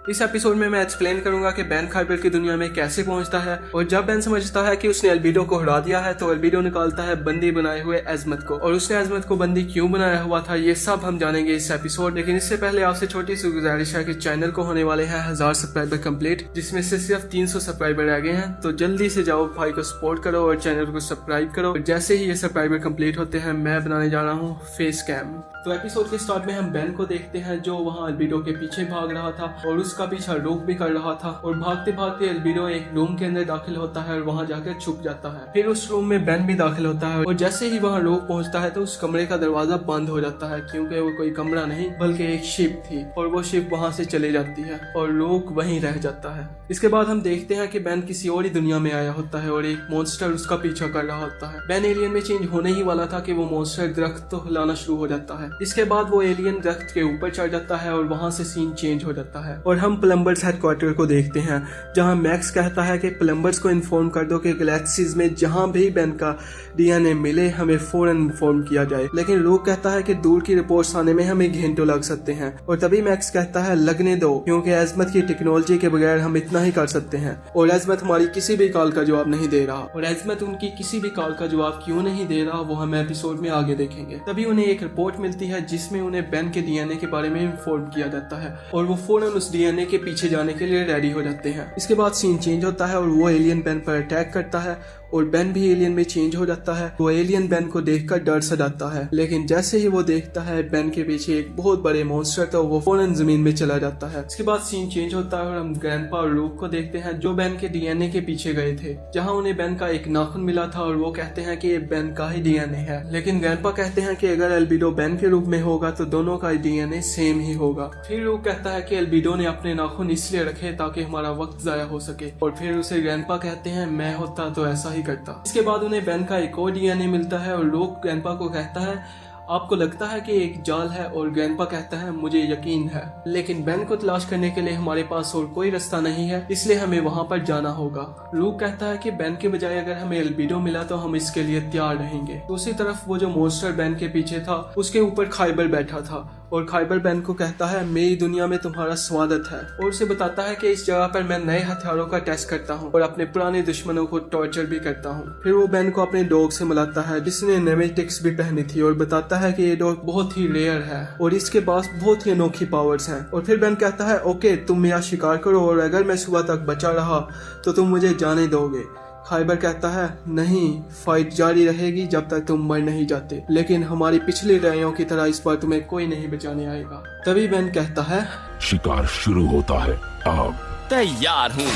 इस एपिसोड में मैं एक्सप्लेन करूंगा कि बेन खाइबर की दुनिया में कैसे पहुंचता है, और जब बेन समझता है कि उसने एल्बिडो को हरा दिया है तो एल्बिडो निकालता है बंदी बनाए हुए एजमत को, और उसने एजमत को बंदी क्यों बनाया हुआ था ये सब हम जानेंगे इस एपिसोड। लेकिन इससे पहले आपसे छोटी सी गुजारिश है कि चैनल को होने वाले हैं 1000 सब्सक्राइबर कंप्लीट, जिसमें से सिर्फ 300 सब्सक्राइबर रह गए हैं। तो जल्दी से जाओ भाई को सपोर्ट करो और चैनल को सब्सक्राइब करो। और जैसे ही ये सब्सक्राइबर कंप्लीट होते हैं मैं बनाने जा रहा हूँ फेस कैम। तो एपिसोड के स्टार्ट में हम बेन को देखते हैं जो वहाँ एल्बिडो के पीछे भाग रहा था और उसका पीछा रोक भी कर रहा था, और भागते भागते एल्बिडो एक रूम के अंदर दाखिल होता है और वहाँ जाकर छुप जाता है। फिर उस रूम में बेन भी दाखिल होता है, और जैसे ही वहाँ रोक पहुँचता है तो उस कमरे का दरवाजा बंद हो जाता है, क्योंकि वो कोई कमरा नहीं बल्कि एक शिप थी, और वो शिप वहाँ से चली जाती है और रोक वहीं रह जाता है। इसके बाद हम देखते हैं कि बेन किसी और ही दुनिया में आया होता है और एक मॉन्स्टर उसका पीछा कर रहा होता है। बेन एलियन में चेंज होने ही वाला था कि वो मॉन्स्टर दरख्त तो हिलाना शुरू हो जाता है। इसके बाद वो एलियन दरख्त के ऊपर चढ़ जाता है और वहाँ से सीन चेंज हो जाता है, और हम प्लम्बर्स हेडक्वार्टर को देखते हैं जहाँ मैक्स कहता है कि प्लम्बर्स को इन्फॉर्म कर दो कि गैलेक्सीज में जहाँ भी बेन का डीएनए मिले हमें फौरन इन्फॉर्म किया जाए। लेकिन रूक कहता है कि दूर की रिपोर्ट्स आने में हमें घंटों लग सकते हैं, और तभी मैक्स कहता है लगने दो, क्योंकि एजमत की टेक्नोलॉजी के बगैर हम इतना ही कर सकते हैं। और एजमत हमारी किसी भी कॉल का जवाब नहीं दे रहा, और एजमत उनकी किसी भी कॉल का जवाब क्यों नहीं दे रहा वो हम एपिसोड में आगे देखेंगे। तभी उन्हें एक रिपोर्ट मिलती है जिसमें उन्हें बेन के डीएनए के बारे में इन्फॉर्म किया जाता है, और वो फौरन उस डीएनए के पीछे जाने के लिए रेडी हो जाते हैं। इसके बाद सीन चेंज होता है और वो एलियन बेन पर अटैक करता है, और बेन भी एलियन में चेंज हो जाता है। वो एलियन बेन को देखकर डर सा जाता है, लेकिन जैसे ही वो देखता है बेन के पीछे एक बहुत बड़े मॉन्स्टर था, वो फौरन जमीन में चला जाता है। इसके बाद सीन चेंज होता है और हम ग्रैंडपा और लूक को देखते हैं जो बेन के डीएनए के पीछे गए थे, जहां उन्हें बेन का एक नाखून मिला था, और वो कहते हैं कि ये बेन का ही डीएनए है। लेकिन ग्रैंडपा कहते हैं कि अगर एल्बिडो बेन के रूप में होगा तो दोनों का डीएनए सेम ही होगा। फिर लूक कहता है कि एल्बिडो ने अपने नाखून इसलिए रखे ताकि हमारा वक्त जाया हो सके, और फिर उसे ग्रैंडपा कहते हैं मैं होता तो ऐसा ही करता। इसके बाद उन्हें बेन का एक और डीएनए मिलता है, और लूक ग्रैंडपा को कहता है आपको लगता है कि एक जाल है, और ग्रैंडपा कहता है मुझे यकीन है, लेकिन बेन को तलाश करने के लिए हमारे पास और कोई रास्ता नहीं है, इसलिए हमें वहां पर जाना होगा। लूक कहता है कि बेन के बजाय अगर हमें एल्बिडो मिला तो हम इसके लिए तैयार रहेंगे। दूसरी तरफ वो जो मॉन्स्टर बेन के पीछे था उसके ऊपर खाइबर बैठा था, और खाइबर बेन को कहता है मेरी दुनिया में तुम्हारा स्वागत है, और उसे बताता है कि इस जगह पर मैं नए हथियारों का टेस्ट करता हूँ और अपने पुराने दुश्मनों को टॉर्चर भी करता हूँ। फिर वो बेन को अपने डॉग से मिलाता है जिसने नेमेटिक्स भी पहनी थी, और बताता है कि ये डॉग बहुत ही रेयर है और इसके पास बहुत ही अनोखी पावर्स हैं। और फिर बेन कहता है ओके तुम मेरा शिकार करो, और अगर मैं सुबह तक बचा रहा तो तुम मुझे जाने दोगे। खाइबर कहता है नहीं, फाइट जारी रहेगी जब तक तुम मर नहीं जाते, लेकिन हमारी पिछली लड़ाइयों की तरह इस बार तुम्हें कोई नहीं बचाने आएगा। तभी बेन कहता है शिकार शुरू होता है, अब तैयार हूँ।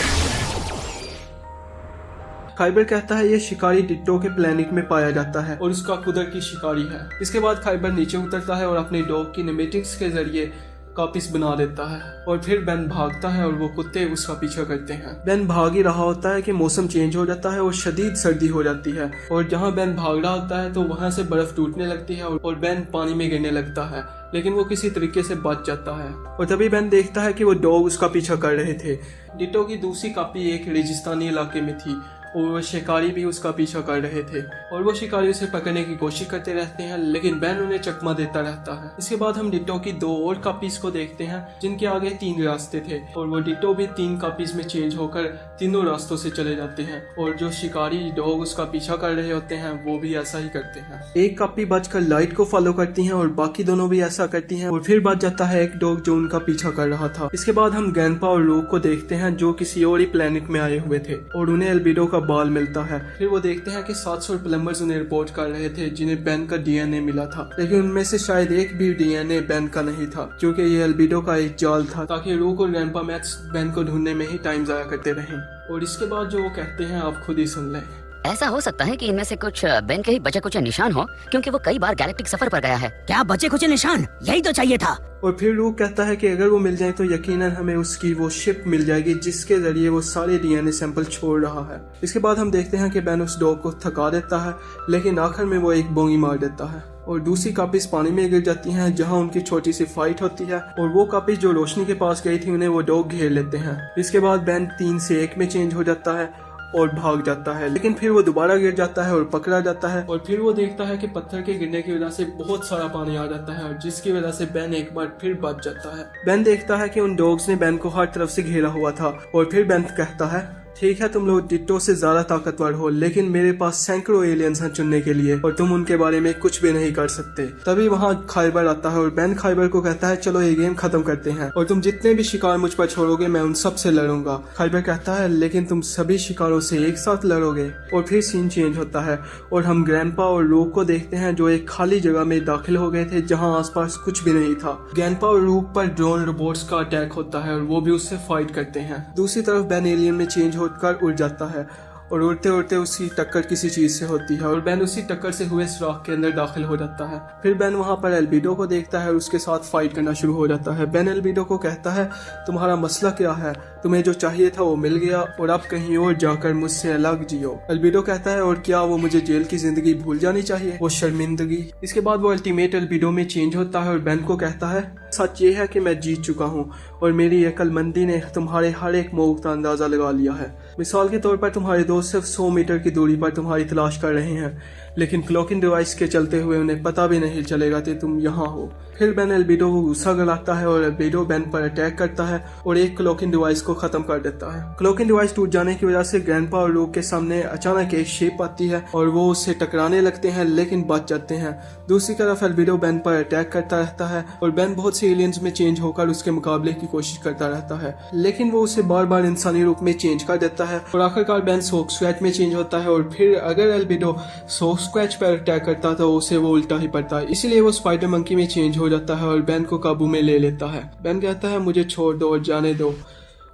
खाइबर कहता है ये शिकारी डिट्टो के प्लेनेट में पाया जाता है और उसका खुद की शिकारी है। इसके बाद खाइबर नीचे उतरता है और अपने डॉग की नेमेटिक्स के जरिए कॉपीज बना देता है, और फिर बेन भागता है और वो कुत्ते उसका पीछा करते हैं। बेन भाग ही रहा होता है कि मौसम चेंज हो जाता है और शदीद सर्दी हो जाती है, और जहाँ बेन भाग रहा होता है तो वहाँ से बर्फ टूटने लगती है और बेन पानी में गिरने लगता है, लेकिन वो किसी तरीके से बच जाता है। और तभी बेन देखता है कि वो डॉग उसका पीछा कर रहे थे। डिट्टो की दूसरी कॉपी एक रेगिस्तानी इलाके में थी और वो शिकारी भी उसका पीछा कर रहे थे, और वो शिकारी उसे पकड़ने की कोशिश करते रहते हैं, लेकिन बेन उन्हें चकमा देता रहता है। इसके बाद हम डिट्टो की 2 और कॉपीज को देखते हैं जिनके आगे 3 रास्ते थे, और वो डिट्टो भी 3 कॉपीज में चेंज होकर तीनों रास्तों से चले जाते हैं, और जो शिकारी डॉग उसका पीछा कर रहे होते हैं वो भी ऐसा ही करते हैं। एक कॉपी बचकर लाइट को फॉलो करती है और बाकी दोनों भी ऐसा करती हैं, और फिर बच जाता है एक डॉग जो उनका पीछा कर रहा था। इसके बाद हम ग्रैंडपा और लूक को देखते हैं जो किसी और ही प्लेनेट में आए हुए थे, और उन्हें एल्बिडो का बाल मिलता है। फिर वो देखते हैं कि 700 प्लम्बर्स उन्हें रिपोर्ट कर रहे थे जिन्हें बेन का डीएनए मिला था, लेकिन उनमें से शायद एक भी डीएनए बेन का नहीं था, क्योंकि ये एल्बिडो का एक जाल था ताकि रूक और ग्रैंडपा मैक्स बेन को ढूंढने में ही टाइम जाया करते रहें। और इसके बाद जो वो कहते हैं आप खुद ही सुन लें। ऐसा हो सकता है कि इनमें से कुछ बेन के ही बचे कुछ निशान हो, क्योंकि वो कई बार गैलेक्टिक सफर पर गया है। क्या बचे कुछ निशान? यही तो चाहिए था। और फिर लूक कहता है कि अगर वो मिल जाए तो यकीनन हमें उसकी वो शिप मिल जाएगी जिसके जरिए वो सारे डीएनए सैंपल छोड़ रहा है। इसके बाद हम देखते हैं कि बेन उस डॉग को थका देता है, लेकिन आखिर में वो एक बोंगी मार देता है, और दूसरी कॉपीज पानी में गिर जाती हैं जहां उनकी छोटी सी फाइट होती है, और वो कॉपीज जो रोशनी के पास गई थी उन्हें वो डॉग घेर लेते हैं। इसके बाद बेन 3 से 1 में चेंज हो जाता है और भाग जाता है, लेकिन फिर वो दोबारा गिर जाता है और पकड़ा जाता है। और फिर वो देखता है कि पत्थर के गिरने की वजह से बहुत सारा पानी आ जाता है, और जिसकी वजह से बेन एक बार फिर बच जाता है। बेन देखता है कि उन डॉग्स ने बेन को हर तरफ से घेरा हुआ था, और फिर बेन कहता है, ठीक है तुम लोग डिट्टो से ज्यादा ताकतवर हो, लेकिन मेरे पास सैकड़ों एलियंस हैं चुनने के लिए और तुम उनके बारे में कुछ भी नहीं कर सकते। तभी वहाँ खाइबर आता है और बेन खाइबर को कहता है, चलो ये गेम खत्म करते हैं और तुम जितने भी शिकार मुझ पर छोड़ोगे मैं उन सब से लड़ूंगा। खाइबर कहता है, लेकिन तुम सभी शिकारों से एक साथ लड़ोगे। और फिर सीन चेंज होता है और हम ग्रैंडपा और रूक को देखते हैं जो एक खाली जगह में दाखिल हो गए थे जहाँ आसपास कुछ भी नहीं था। ग्रैंडपा और रूक पर ड्रोन रोबोट्स का अटैक होता है और वो भी उससे फाइट करते हैं। दूसरी तरफ बेन एलियन में चेंज कर उड़ जाता है और उड़ते उड़ते उसकी टक्कर किसी चीज से होती है और बेन उसी टक्कर से हुए सुराख के अंदर दाखिल हो जाता है। फिर बेन वहां पर एल्बिडो को देखता है और उसके साथ फाइट करना शुरू हो जाता है। बेन एल्बिडो को कहता है, तुम्हारा मसला क्या है? तुम्हें जो चाहिए था वो मिल गया और अब कहीं और जाकर मुझसे अलग जियो। एल्बिडो कहता है, और क्या वो मुझे जेल की जिंदगी भूल जानी चाहिए, वो शर्मिंदगी। इसके बाद वो अल्टीमेट एल्बिडो में चेंज होता है और बेन को कहता है, सच ये है कि मैं जीत चुका हूँ और मेरी अक्लमंदी ने तुम्हारे हर एक मूव का अंदाजा लगा लिया है। मिसाल के तौर पर तुम्हारे दोस्त सिर्फ 100 मीटर की दूरी पर तुम्हारी तलाश कर रहे हैं, लेकिन क्लॉकिंग डिवाइस के चलते हुए उन्हें पता भी नहीं चलेगा कि तुम यहाँ हो। फिर बेन एल्बिडो को गुस्सा गलाता है और एल्बिडो बेन पर अटैक करता है और एक क्लॉकिंग डिवाइस को खत्म कर देता है। क्लॉकिंग डिवाइस टूट जाने की वजह से ग्रैंडपा और रूक के सामने अचानक एक शेप आती है और वो उससे टकराने लगते हैं लेकिन बच जाते हैं। दूसरी तरफ एल्बिडो बेन पर अटैक करता रहता है और बेन बहुत से एलियंस में चेंज होकर उसके मुकाबले की कोशिश करता रहता है, लेकिन वो उसे बार बार इंसानी रूप में चेंज कर देता है और आखिरकार बेन सोक स्क्वैच में चेंज होता है। और फिर अगर एल्बिडो सोक स्क्वैच पर अटैक करता तो उसे वो उल्टा ही पड़ता, इसलिए वो स्पाइडर मंकी में चेंज हो जाता है और बेन को काबू में ले लेता है। बेन कहता है, मुझे छोड़ दो और जाने दो।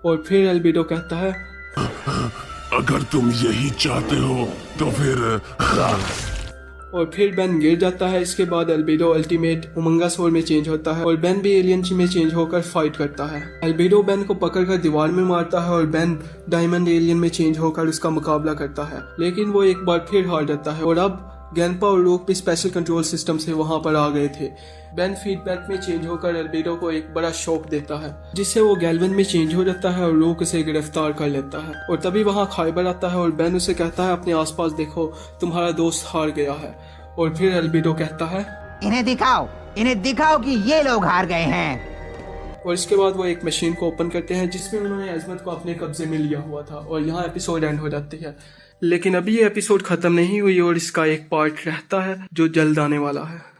और फिर एल्बिडो कहता है, अगर तुम यही चाहते हो तो फिर और फिर बेन गिर जाता है। इसके बाद एल्बिडो अल्टीमेट उमंगासोर में चेंज होता है और बेन भी एलियन में चेंज होकर फाइट करता है। एल्बिडो बेन को पकड़कर दीवार में मारता है और बेन डायमंड एलियन में चेंज होकर उसका मुकाबला करता है, लेकिन वो एक बार फिर हार जाता है। और अब ग्रैंडपा और रूक भी स्पेशल कंट्रोल सिस्टम से वहां पर आ गए थे। बेन फीडबैक में चेंज होकर एल्बिडो को एक बड़ा शॉक देता है, जिससे वो गैल्वन में चेंज हो जाता है और रूक उसे गिरफ्तार कर लेता है। और तभी वहां खाइबर आता है और बेन उसे कहता है, अपने आसपास देखो, तुम्हारा दोस्त हार गया है। और फिर एल्बिडो कहता है, इन्हें दिखाओ कि ये लोग हार गए हैं। और इसके बाद वो एक मशीन को ओपन करते हैं जिसमें उन्होंने अजमत को अपने कब्जे में लिया हुआ था और यहाँ एपिसोड एंड हो जाती है। लेकिन अभी ये एपिसोड खत्म नहीं हुई और इसका एक पार्ट रहता है जो जल्द आने वाला है।